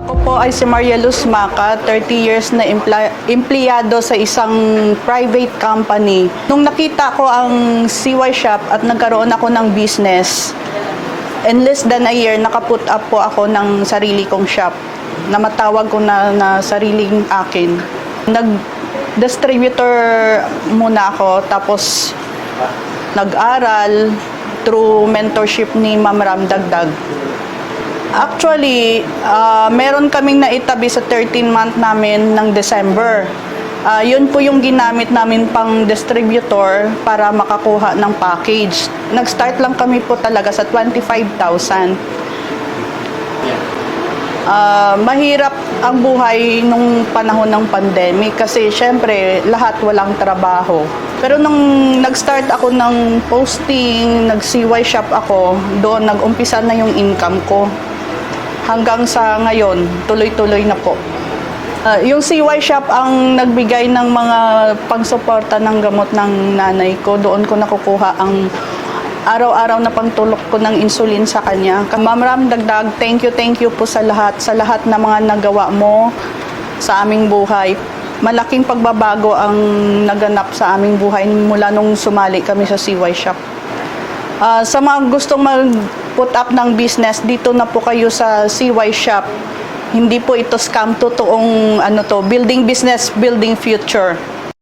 Ako po ay si Maria Luz Maca, 30 years na empleyado sa isang private company. Nung nakita ko ang CY Shop at nagkaroon ako ng business, in less than a year, nakaput up po ako ng sarili kong shop na matawag ko na sariling akin. Nag-distributor muna ako, tapos nag-aral through mentorship ni Ma'am Ram Dagdag. Actually, meron kaming naitabi sa 13-month namin ng December. Yun po yung ginamit namin pang distributor para makakuha ng package. Nag-start lang kami po talaga sa 25,000. Mahirap ang buhay nung panahon ng pandemic kasi syempre lahat walang trabaho. Pero nung nag-start ako ng posting, nag-CY shop ako, doon nag-umpisa na yung income ko. Hanggang sa ngayon, tuloy-tuloy na po. Yung CY Shop ang nagbigay ng mga pangsuporta ng gamot ng nanay ko. Doon ko nakukuha ang araw-araw na pangtulok ko ng insulin sa kanya. Ma'am Ram Dagdag, thank you po sa lahat na mga nagawa mo sa aming buhay. Malaking pagbabago ang naganap sa aming buhay mula nung sumali kami sa CY Shop. Sa mga gustong mag-put up ng business, dito na po kayo sa CY Shop. Hindi po ito scam, totoong building business, building future.